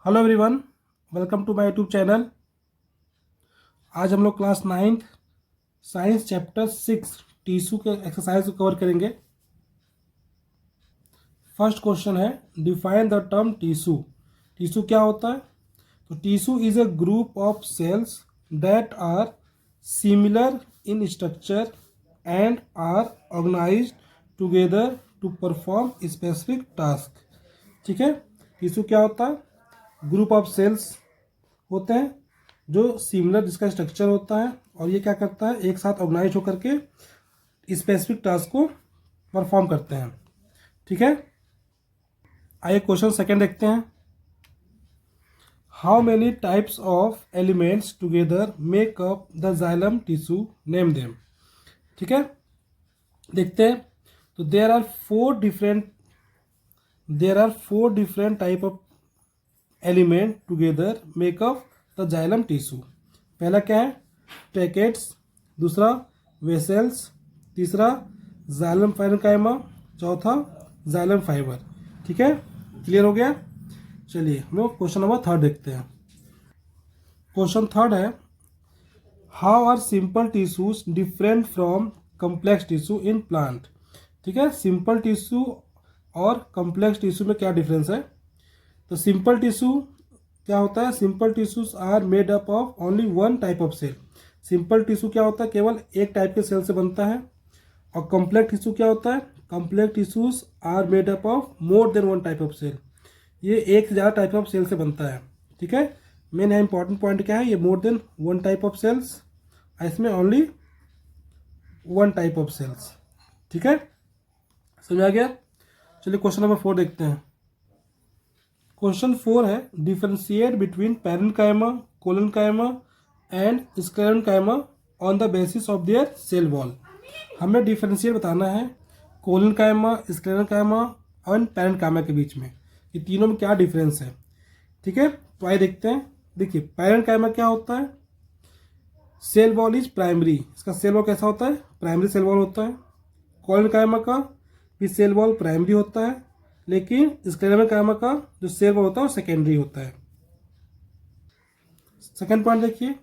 Hello everyone, welcome to my YouTube channel. आज हम लोग class 9th science chapter 6 tissue के एक्सरसाइज को कवर करेंगे। फर्स्ट क्वेश्चन है, define the term tissue. Tissue क्या होता है? तो tissue is a group of cells that are similar in structure and are organised together to perform specific task. ठीक है, टिश्यू क्या होता है? ग्रुप ऑफ सेल्स होते हैं जो सिमिलर, जिसका स्ट्रक्चर होता है और ये क्या करता है, एक साथ ऑर्गेनाइज होकर के स्पेसिफिक टास्क को परफॉर्म करते हैं। ठीक है, आइए क्वेश्चन सेकंड देखते हैं। How many types of elements together make up the xylem tissue, name them. ठीक है, देखते हैं। तो there are four different type of element together make up the xylem tissue. पहला क्या है? ट्रैकेट्स, दूसरा वेसल्स, तीसरा जाइलम पैरेन्काइमा, चौथा जाइलम फाइबर। ठीक है, क्लियर हो गया? चलिए हम लोग क्वेश्चन नंबर थर्ड देखते हैं। क्वेश्चन थर्ड है, how are simple tissues different from complex tissue in plant. ठीक है, सिंपल टिश्यू और कम्प्लेक्स टिश्यू में क्या डिफरेंस है? तो सिंपल टिश्यू क्या होता है? Simple tissues are made up of only one type of cell. Simple tissue क्या होता है? केवल एक टाइप के सेल से बनता है। और कम्प्लेक्स टिश्यू क्या होता है? Complex tissues are made up of more than one type of cell. ये एक से ज़्यादा टाइप ऑफ सेल से बनता है। ठीक है, मेन इंपॉर्टेंट पॉइंट क्या है? ये more than one type of cells, इसमें only one type of cells. ठीक है, समझ आ गया? चलिए क्वेश्चन नंबर 4 देखते हैं। क्वेश्चन 4 है, differentiate between parenchyma, collenchyma and sclerenchyma on the basis of their cell wall. हमें डिफरेंशिएट बताना है कोलेनकाइमा, स्क्लेरेन्काइमा और पैरेन्काइमा के बीच में, ये तीनों में क्या डिफरेंस है। ठीक है, तो आइए देखते हैं। देखिए, पैरेन्काइमा क्या होता है? सेल वॉल इज प्राइमरी, इसका सेल वॉल कैसा होता है? प्राइमरी सेल वॉल होता है। कोलेनकाइमा का भी सेल वॉल प्राइमरी होता है, लेकिन स्क्लेरेन्काइमा का जो सेल वॉल होता है वो सेकेंडरी होता है। सेकेंड पॉइंट देखिए,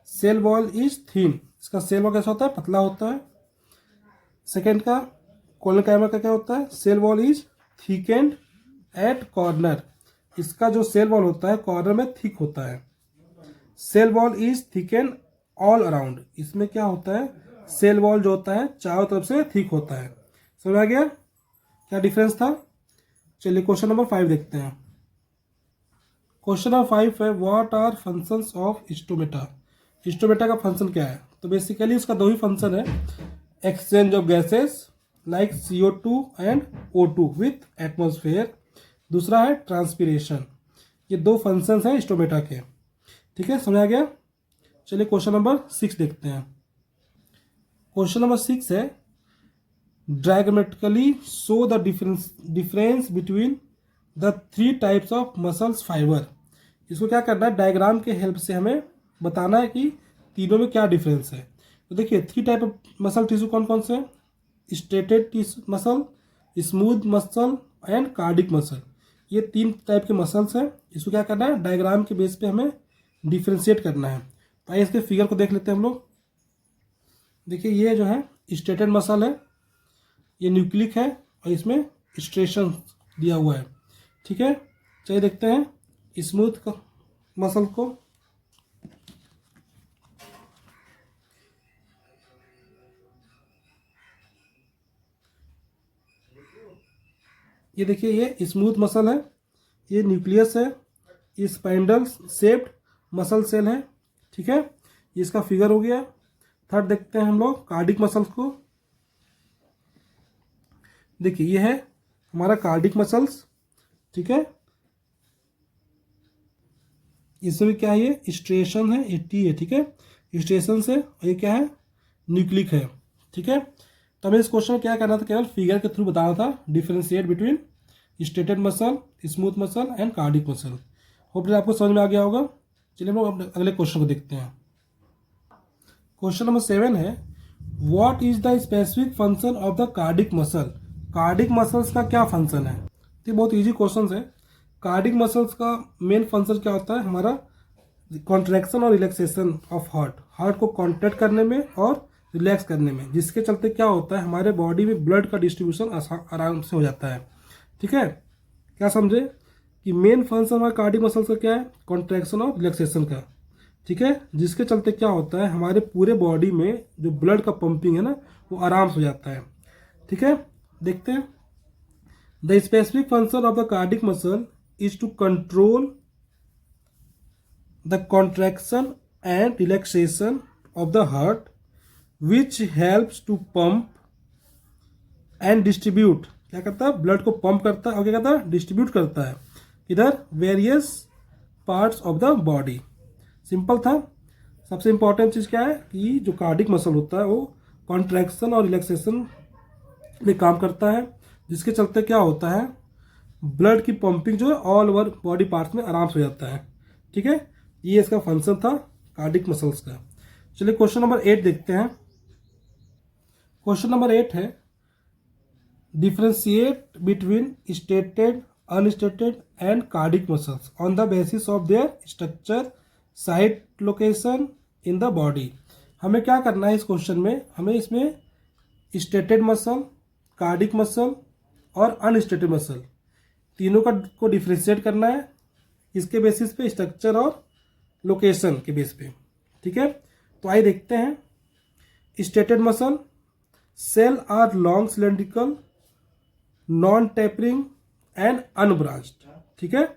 सेल वॉल इज थिन, इसका सेल वॉल कैसा होता है? पतला होता है। सेकेंड का कोलेनकाइमा का क्या होता है? Cell wall is thickened at corner, इसका जो सेल वॉल होता है कॉर्नर में थिक होता है। Cell wall is thickened all around, इसमें क्या होता है? सेल वॉल जो होता है चारों तरफ से थिक होता है। समझ आ गया क्या डिफरेंस था? चलिए क्वेश्चन नंबर 5 देखते हैं। क्वेश्चन नंबर 5 है, what are functions of stomata. Stomata का फंक्शन क्या है? तो बेसिकली उसका दो ही फंक्शन है, exchange of gases like CO2 and O2 with atmosphere, दूसरा है ट्रांसपिरेशन। ये दो फंक्शंस हैं स्टोमेटा के। ठीक है, समझ आ गया? चलिए क्वेश्चन नंबर 6 देखते हैं। क्वेश्चन नंबर 6 है, diagrammatically show the difference between the three types of muscles fiber। इसको क्या करना है? डायग्राम के हेल्प से हमें बताना है कि तीनों में क्या डिफरेंस है। तो देखिए, three type of muscle tissue कौन कौन से हैं? Striated muscle, smooth muscle and cardiac muscle. ये तीन टाइप के मसल्स हैं। इसको क्या करना है? डायग्राम के बेस पे हमें डिफ्रेंशिएट करना है। तो आइए इसके फिगर को देख लेते हैं हम लोग। देखिए, ये जो है स्ट्रेटेड मसल है, ये न्यूक्लिक है और इसमें स्ट्रेशन दिया हुआ है। ठीक है, चलिए देखते हैं स्मूथ मसल को। ये देखिए, ये स्मूथ मसल है, ये न्यूक्लियस है, ये स्पाइंडल शेप्ड मसल सेल है। ठीक है, ये इसका फिगर हो गया। थर्ड देखते हैं हम लोग कार्डिक मसल्स को। देखिए, ये है हमारा कार्डिक मसल्स। ठीक है, इसमें क्या है? ये स्ट्रेशन है, ये टी है। ठीक है, स्ट्रेशन से, और ये क्या है? न्यूक्लिक है। ठीक है, तो हमें इस क्वेश्चन में क्या करना था? केवल फिगर के थ्रू बताना था differentiate between striated muscle, smooth muscle and cardiac muscle. Hopefully आपको समझ में आ गया होगा। चलिए हम लोग अगले क्वेश्चन को देखते हैं। क्वेश्चन नंबर 7 है, what is the specific function of the cardiac muscle. Cardiac muscles का क्या फंक्शन है? ये बहुत इजी क्वेश्चन है। कार्डिक मसल्स का मेन फंक्शन क्या होता है हमारा, कॉन्ट्रैक्शन और रिलैक्सेशन ऑफ हार्ट को कॉन्ट्रैक्ट करने में और रिलैक्स करने में, जिसके चलते क्या होता है हमारे बॉडी में ब्लड का डिस्ट्रीब्यूशन आराम से हो जाता है। ठीक है, क्या समझे कि मेन फंक्शन हमारे कार्डिक मसल्स का क्या है, कॉन्ट्रैक्शन और रिलैक्सेशन का। ठीक है, जिसके चलते क्या होता है हमारे पूरे बॉडी में जो ब्लड का पंपिंग है ना वो आराम से हो जाता है। ठीक है, देखते हैं। The specific function of the cardiac muscle is to control the contraction and relaxation of the heart which helps to pump and distribute, क्या करता है ब्लड को पंप करता है और क्या करता है डिस्ट्रीब्यूट करता है इधर various parts of the body. Simple था। सबसे इंपॉर्टेंट चीज़ क्या है कि जो कार्डिक मसल होता है वो कॉन्ट्रैक्शन और रिलैक्सेशन में काम करता है, जिसके चलते क्या होता है ब्लड की पंपिंग जो है ऑल ओवर बॉडी पार्ट्स में आराम से हो जाता है। ठीक है, ये इसका फंक्शन था कार्डिक मसल्स का। चलिए क्वेश्चन नंबर 8 देखते हैं। क्वेश्चन नंबर 8 है differentiate between striated unstriated and cardiac muscles on the basis of their structure site location in the body. हमें क्या करना है इस क्वेश्चन में, हमें इसमें स्टेटेड मसल, कार्डिक मसल और अनस्टेटेड मसल तीनों को डिफ्रेंशिएट करना है, इसके बेसिस पे स्ट्रक्चर और लोकेशन के बेस पे। ठीक है, तो आइए देखते हैं। Striated muscle cell are long cylindrical non tapering and unbranched. ठीक है,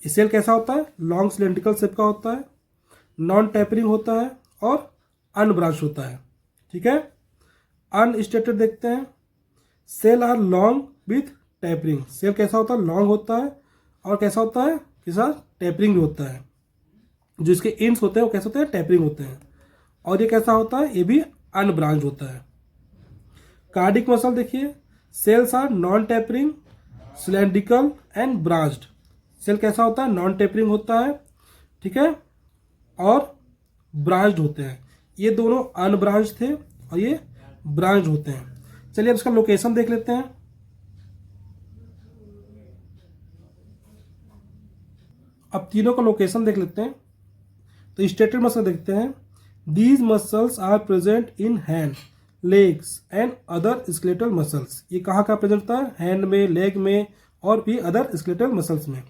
सेल कैसा होता है लॉन्ग सिलेंड्रिकल शेप का होता है, नॉन टेपरिंग होता है और अनब्रांच होता है। ठीक है, अनस्टेटेड देखते हैं। Cell are long with tapering, cell कैसा होता है लॉन्ग होता है और कैसा होता है कैसा टेपरिंग भी होता है, जो इसके इंड्स होते हैं वो कैसे होते हैं टेपरिंग होते हैं। और ये कैसा होता है ये भी अनब्रांच होता है। कार्डिक मसल देखिए, cells are non tapering cylindrical and branched. Cell कैसा होता है नॉन टेपरिंग होता है, ठीक है, और ब्रांच्ड होते हैं। ये दोनों अनब्रांच थे और ये ब्रांच होते हैं। चलिए अब इसका लोकेशन देख लेते हैं। अब तीनों का लोकेशन देख लेते हैं। तो स्टेटेड मसल देखते हैं। These muscles are present in hand, legs and other skeletal muscles. ये कहाँ कहाँ प्रेजेंट होता है हैंड में, लेग में और भी अदर स्केलेटल मसल्स में।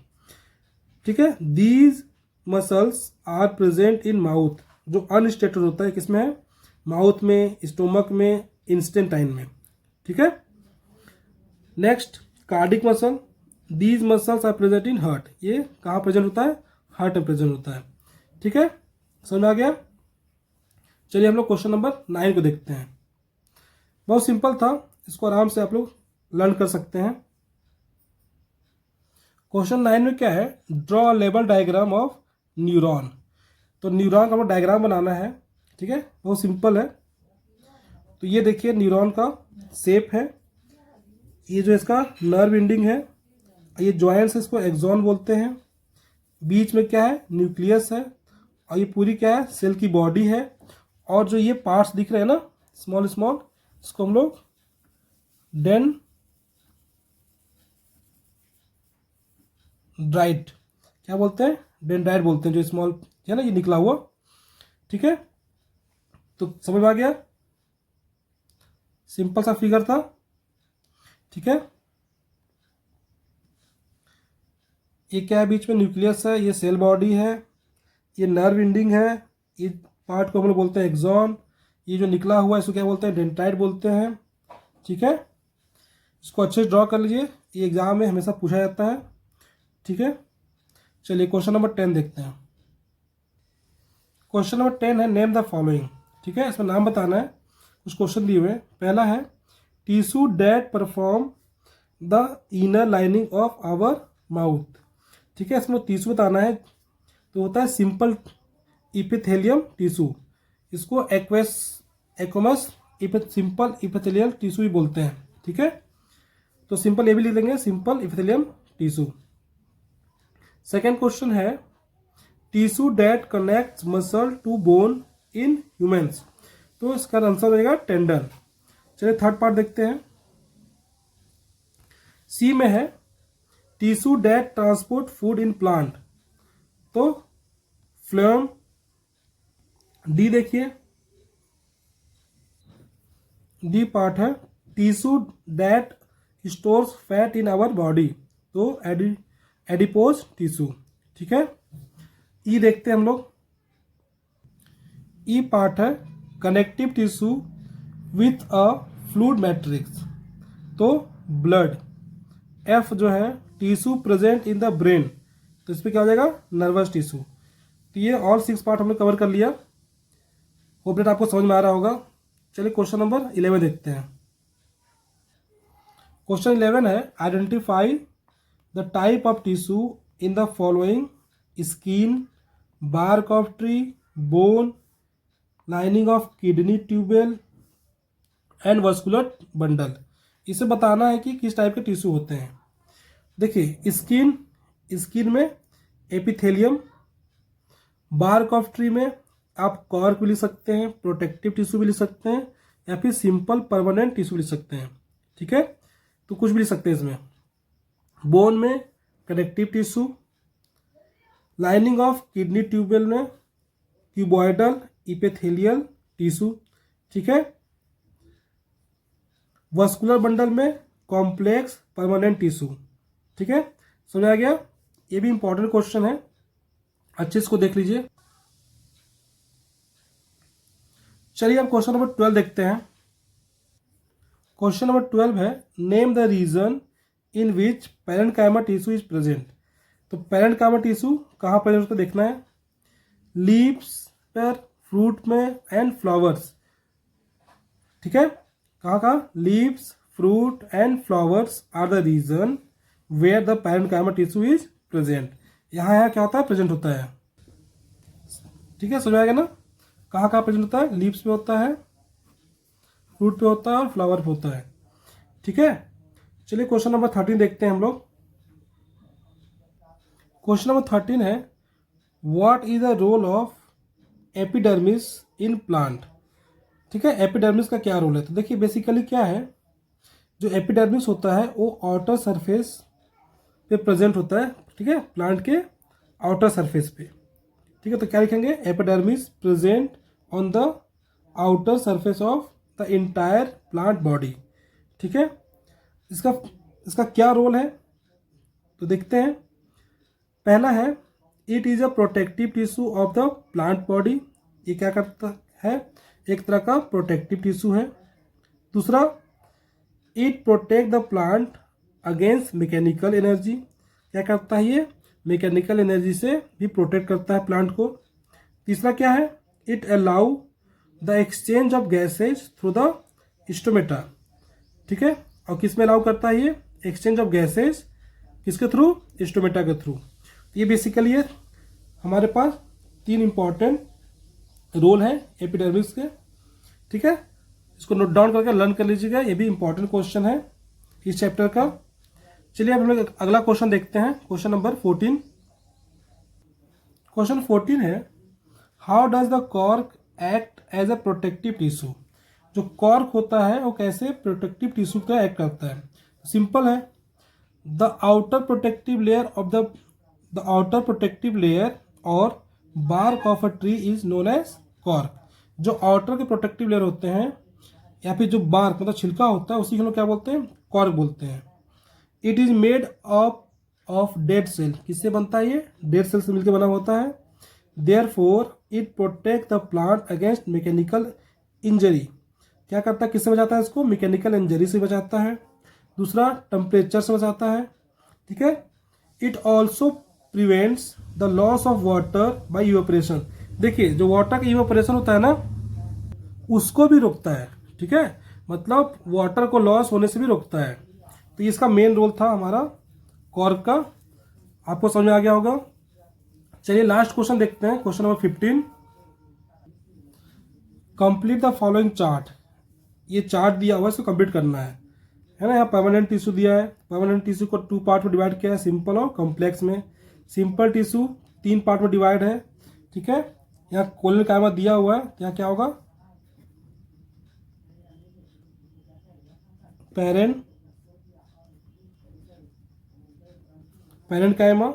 ठीक है, these muscles are present in mouth, जो अनस्टेटेड होता है किसमें है माउथ में, स्टोमक में, इंस्टेंटाइन में। ठीक है, next cardiac muscle, these muscles are present in heart. ये कहाँ प्रेजेंट होता है हार्ट में प्रेजेंट होता है। ठीक है, समझ में आ गया। चलिए हम लोग क्वेश्चन नंबर 9 को देखते हैं। बहुत सिंपल था, इसको आराम से आप लोग लर्न कर सकते हैं। क्वेश्चन 9 में क्या है, draw level diagram of neuron. तो न्यूरॉन का हमें डायग्राम बनाना है। ठीक है, बहुत सिंपल है। तो ये देखिए न्यूरॉन का शेप है, ये जो इसका नर्व एंडिंग है, ये जॉइंट्स इसको एक्सॉन बोलते हैं। बीच में क्या है न्यूक्लियस है और ये पूरी क्या है सेल की बॉडी है। और जो ये पार्ट्स दिख रहे हैं ना स्मॉल स्मॉल, इसको हम लोग डेंड्राइट क्या बोलते हैं डेंड्राइट बोलते हैं, जो स्मॉल है ना ये निकला हुआ। ठीक है, तो समझ में आ गया, सिंपल सा फिगर था। ठीक है, ये क्या है बीच में न्यूक्लियस है, ये सेल बॉडी है, ये नर्व एंडिंग है, ये पार्ट को हम लोग बोलते हैं एक्सॉन। ये जो निकला हुआ है इसको क्या बोलते हैं डेंड्राइट बोलते हैं। ठीक है, इसको अच्छे से ड्रॉ कर लीजिए, ये एग्जाम में हमेशा पूछा जाता है। ठीक है, चलिए क्वेश्चन नंबर 10 देखते हैं। क्वेश्चन नंबर 10 है नेम द फॉलोइंग। ठीक है, इसमें नाम बताना है। कुछ क्वेश्चन दिए हुए हैं। पहला है tissue that perform the inner lining of our mouth. ठीक है, इसमें टिश्यू बताना है। तो होता है सिंपल इपिथेलियम टिश्यू, इसको एक्वमस सिंपल इपिथेलियल टिश्यू ही बोलते हैं। ठीक है, तो सिंपल ये भी लिख देंगे simple epithelium tissue. Second question है tissue that connects muscle to bone in humans. तो इसका आंसर रहेगा टेंडन। चलिए थर्ड पार्ट देखते हैं। सी में है tissue that transport food in plant, तो फ्लोएम। डी देखिए, डी पार्ट है tissue that stores fat in our body, तो एडिपोज टिश्यू, ठीक है। ई देखते हैं हम लोग, ई पार्ट है connective tissue with a fluid matrix, तो ब्लड। एफ जो है tissue present in the brain, तो इस पर क्या हो जाएगा, नर्वस टिश्यू। तो ये ऑल 6 पार्ट हमने कवर कर लिया। होप दैट आपको समझ में आ रहा होगा। चलिए क्वेश्चन नंबर 11 देखते हैं। क्वेश्चन 11 है identify the type of tissue in the following: skin, bark of tree, bone, lining of kidney tubule and vascular bundle. इसे बताना है कि किस टाइप के टिश्यू होते हैं। देखिए स्किन, स्किन में एपिथेलियम, बार्क ऑफ ट्री में आप कॉर्क भी लिख सकते हैं, प्रोटेक्टिव टिश्यू भी लिख सकते हैं, या फिर सिंपल परमानेंट टिश्यू लिख सकते हैं, ठीक है। तो कुछ भी लिख सकते हैं इसमें। बोन में connective tissue, lining of kidney tubewell में क्यूबॉइडल इपिथेलियल टिश्यू, ठीक है। वस्कुलर बंडल में कॉम्प्लेक्स परमानेंट टिश्यू, ठीक है। समझ आ गया। ये भी इंपॉर्टेंट क्वेश्चन है, अच्छे इसको देख लीजिए। चलिए अब क्वेश्चन नंबर 12 देखते हैं। क्वेश्चन नंबर 12 है name the region in which parenchyma tissue is present. तो पैरेन्काइमा टिश्यू कहाँ प्रेजेंट उसको देखना है। लीव्स पर, फ्रूट में एंड फ्लावर्स, ठीक है। कहाँ कहाँ, leaves, fruit and flowers are the region where the parenchyma tissue is present. यहाँ क्या होता है, प्रेजेंट होता है, ठीक है। समझ आएगा ना। कहाँ कहाँ प्रेजेंट होता है, लीव्स पे होता है, फ्रूट पे होता है और फ्लावर पे होता है, ठीक है। चलिए क्वेश्चन नंबर 13 देखते हैं हम लोग। क्वेश्चन नंबर 13 है what is the role of epidermis in plant, ठीक है। एपिडर्मिस का क्या रोल है, तो देखिए बेसिकली क्या है, जो एपिडर्मिस होता है वो आउटर सरफेस पे प्रेजेंट होता है, ठीक है, प्लांट के आउटर सरफेस पे, ठीक है। तो क्या लिखेंगे, epidermis present on the outer surface of the entire plant body, ठीक है। इसका क्या रोल है, तो देखते हैं। पहला है it is a protective tissue of the plant body, ये क्या करता है, एक तरह का प्रोटेक्टिव टिश्यू है। दूसरा, it protect the plant against mechanical energy, क्या करता है ये, मैकेनिकल एनर्जी से भी प्रोटेक्ट करता है प्लांट को। तीसरा क्या है, it allow the exchange of gases through the stomata, ठीक है। और किस में अलाउ करता है ये, एक्सचेंज ऑफ गैसेज, किसके थ्रू, स्टोमेटा के थ्रू। तो ये बेसिकली है हमारे पास 3 इंपॉर्टेंट रोल है एपिडर्मिस के, ठीक है। इसको नोट डाउन करके लर्न कर लीजिएगा, ये भी इंपॉर्टेंट क्वेश्चन है इस चैप्टर का। चलिए अब हम लोग अगला क्वेश्चन देखते हैं, क्वेश्चन नंबर 14। क्वेश्चन 14 है how does the cork act as a protective tissue. जो कॉर्क होता है वो कैसे प्रोटेक्टिव टिश्यू का एक्ट करता है। सिंपल है, the outer protective layer of the outer protective layer और bark of a tree is known as cork. जो आउटर के प्रोटेक्टिव लेयर होते हैं या फिर जो बार्क मतलब छिलका होता है उसी को लोग क्या बोलते हैं, कॉर्क बोलते हैं। It is made of dead cell, किससे बनता है ये, डेड सेल से मिलकर बना होता है। Therefore it protect the plant against mechanical injury, क्या करता है, किससे बचाता है इसको, मैकेनिकल इंजरी से बचाता है। दूसरा, टेम्परेचर से बचाता है, ठीक है। It also prevents the loss of water bye evaporation. देखिए जो वाटर का इवेपोरेशन होता है ना उसको भी रोकता है, ठीक है, मतलब वाटर को लॉस होने से भी रोकता है। तो इसका मेन रोल था हमारा कॉर्क का, आपको समझ में आ गया होगा। चलिए लास्ट क्वेश्चन देखते हैं, question number 15। Complete the following chart. ये चार्ट दिया हुआ है, इसको कंप्लीट करना है ना। यहाँ परमानेंट टिश्यू दिया है, परमानेंट टिश्यू को 2 पार्ट में डिवाइड किया है, सिंपल और कॉम्प्लेक्स में। सिंपल टिश्यू 3 पार्ट में डिवाइड है, ठीक है। यहाँ कोलेनकाइमा दिया हुआ है, यहाँ क्या होगा, पैरेन्काइमा,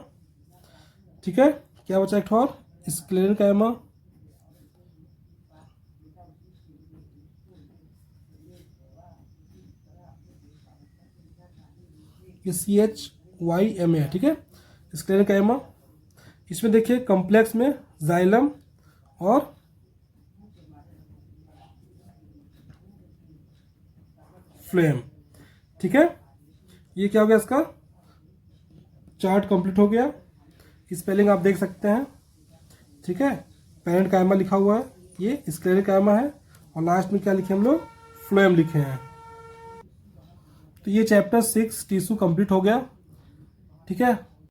ठीक है। क्या बचा एक और, स्क्लेरेनकाइमा, ये CHYMA है, ठीक है, स्क्लेरेनकाइमा। इसमें देखिए कॉम्प्लेक्स में जाइलम और फ्लेम, ठीक है। ये क्या हो गया, इसका चार्ट कंप्लीट हो गया। स्पेलिंग आप देख सकते हैं, ठीक है। पैरेन्काइमा लिखा हुआ है, ये स्क्लेरेनकाइमा है, और लास्ट में क्या लिखे हम लोग, फ्लोएम लिखे हैं। तो ये चैप्टर 6 टिश्यू कंप्लीट हो गया, ठीक है।